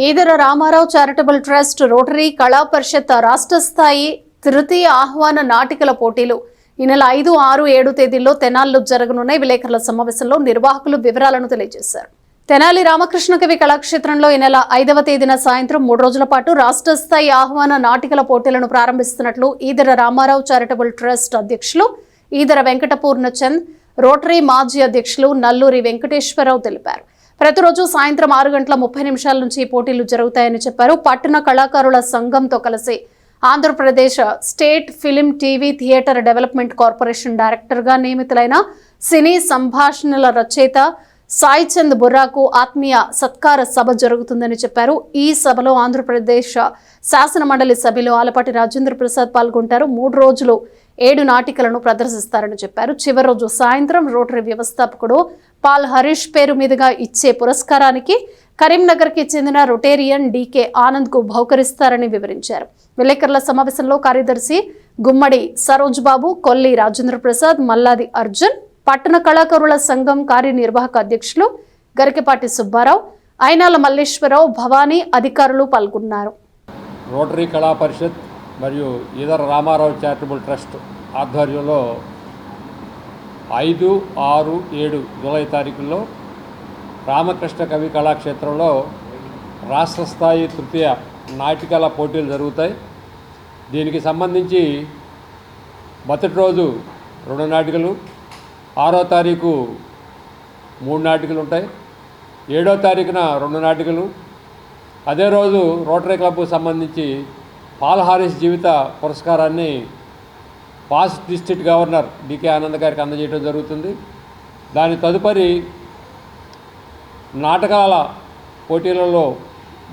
Eedara Ramarao charitable trust rotary Kala Parishat రాష్ట్ర స్థాయి తృతీయ ఆహ్వాన నాటికల పోటీలు ఈ నెల 5, 6, 7 తేదీల్లో తెనాలిలో జరగనున్నాయి. విలేకరుల సమావేశంలో నిర్వాహకులు వివరాలను తెలియజేశారు. తెనాలి రామకృష్ణ కవి కళాక్షేత్రంలో ఈ నెల 5వ తేదీన సాయంత్రం 3 రోజుల పాటు రాష్ట్ర స్థాయి ఆహ్వాన నాటికల పోటీలను ప్రారంభిస్తున్నట్లు ఈదర రామారావు చారిటబుల్ ట్రస్ట్ అధ్యక్షులు ఈదర వెంకట పూర్ణచంద్, రోటరీ మాజీ అధ్యక్షులు నల్లూరి వెంకటేశ్వరరావు తెలిపారు. ప్రతిరోజు సాయంత్రం 6:30 నుంచి పోటీలు జరుగుతాయని చెప్పారు. పట్టణ కళాకారుల సంఘంతో కలిసి Andhra Pradesh state film TV theatre development corporation డైరెక్టర్గా నియమితులైన సినీ సంభాషణల రచయిత సాయి చంద్ బుర్రాకు ఆత్మీయ సత్కార సభ జరుగుతుందని చెప్పారు. ఈ సభలో ఆంధ్రప్రదేశ్ శాసన మండలి సభ్యులు ఆలపాటి రాజేంద్ర ప్రసాద్ పాల్గొంటారు. 3 రోజులు 7 నాటికలను ప్రదర్శిస్తారని చెప్పారు. చివరి రోజు సాయంత్రం రోటరీ వ్యవస్థాపకుడు పాల్ హరీష్ పేరు మీదుగా ఇచ్చే పురస్కారానికి కరీంనగర్కి చెందిన రొటేరియన్ డీకే ఆనంద్ కు బహుకరిస్తారని వివరించారు. విలేకరుల సమావేశంలో కార్యదర్శి గుమ్మడి సరోజ్ బాబు, కొల్లి రాజేంద్ర ప్రసాద్, మల్లాది అర్జున్, పట్టణ కళాకారుల సంఘం కార్యనిర్వాహక అధ్యక్షులు గరికపాటి సుబ్బారావు, అయినాల మల్లేశ్వరరావు, భవానీ అధికారులు పాల్గొన్నారు. రోటరీ కళా పరిషత్ మరియు ఈదర రామారావు చారిటబుల్ ట్రస్ట్ ఆధ్వర్యంలో 5, 6, 7 జూలై తారీఖుల్లో రామకృష్ణ కవి కళాక్షేత్రంలో రాష్ట్ర స్థాయి తృతీయ నాటికల పోటీలు జరుగుతాయి. దీనికి సంబంధించి మొదటి రోజు 2 నాటికలు, 6వ తారీఖు 3 నాటికలు ఉంటాయి, 7వ తారీఖున 2 నాటికలు. అదే రోజు రోటరీ క్లబ్కు సంబంధించి పాల్ హారిస్ జీవిత పురస్కారాన్ని past district governor DK Anand గారికి అందజేయడం జరుగుతుంది. దాని తదుపరి నాటకాల పోటీలలో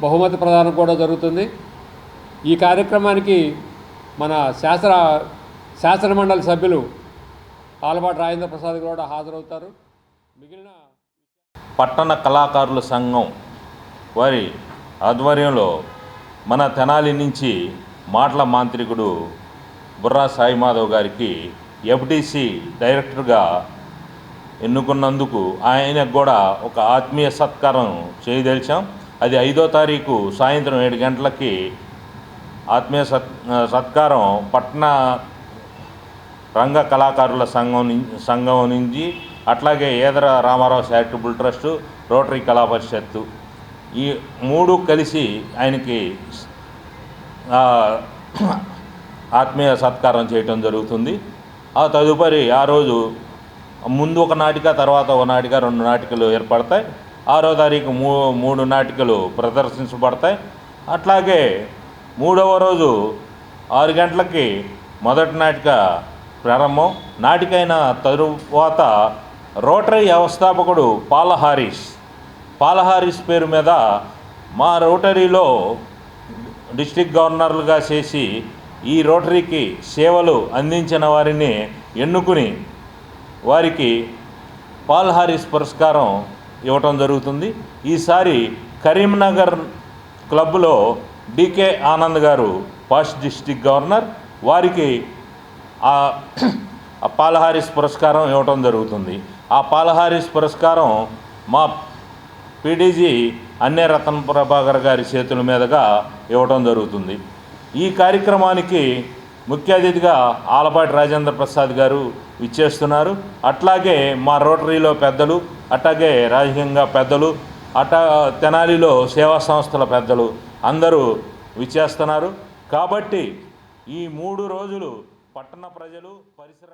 బహుమతి ప్రదానం కూడా జరుగుతుంది. ఈ కార్యక్రమానికి మన శాసన మండలి సభ్యులు ఆలపాటి రాజేంద్ర ప్రసాద్ కూడా హాజరవుతారు. మిగిలిన పట్టణ కళాకారుల సంఘం వారి ఆధ్వర్యంలో మన తెనాలి నుంచి మాటల మాంత్రికుడు బుర్రా సాయి మాధవ్ గారికి ఎఫ్డిసి డైరెక్టర్గా ఎన్నుకున్నందుకు ఆయనకు కూడా ఒక ఆత్మీయ సత్కారం చేయదలిచాం. అది 5వ తారీఖు సాయంత్రం 7 గంటలకి ఆత్మీయ సత్కారం పట్టణ రంగ కళాకారుల సంఘం నుంచి, అట్లాగే Eedara Ramarao charitable trust, rotary Kala Parishat ఈ 3 కలిసి ఆయనకి ఆత్మీయ సత్కారం చేయటం జరుగుతుంది. ఆ తదుపరి ఆ రోజు ముందు ఒక నాటిక, తర్వాత ఒక నాటిక, 2 నాటికలు ఏర్పడతాయి. 6వ తారీఖు 3 నాటికలు ప్రదర్శించబడతాయి. అట్లాగే 3వ రోజు 6 గంటలకి మొదటి నాటిక ప్రారంభం. నాటిక అయిన తరువాత రోటరీ వ్యవస్థాపకుడు పాల్ హారిస్ పేరు మీద మా రోటరీలో డిస్ట్రిక్ట్ గవర్నర్లుగా చేసి ఈ రోటరీకి సేవలు అందించిన వారిని ఎన్నుకుని వారికి పాల్ హారిస్ పురస్కారం ఇవ్వటం జరుగుతుంది. ఈసారి కరీంనగర్ క్లబ్లో డీకే ఆనంద్ గారు ఫస్ట్ డిస్ట్రిక్ట్ గవర్నర్, వారికి ఆ పాల్ హారిస్ పురస్కారం ఇవ్వటం జరుగుతుంది. ఆ పాల్ హారిస్ పురస్కారం మా పీడీజీ అన్నే రతన్ ప్రభాకర్ గారి చేతుల మీదుగా ఇవ్వటం జరుగుతుంది. ఈ కార్యక్రమానికి ముఖ్య అతిథిగా ఆలపాటి రాజేంద్ర ప్రసాద్ గారు విచ్చేస్తున్నారు. అట్లాగే మా రోటరీలో పెద్దలు, అట్లాగే రాజకీయంగా పెద్దలు, తెనాలిలో సేవా సంస్థల పెద్దలు అందరూ విచ్చేస్తున్నారు. కాబట్టి ఈ 3 రోజులు పట్టణ ప్రజలు, పరిసర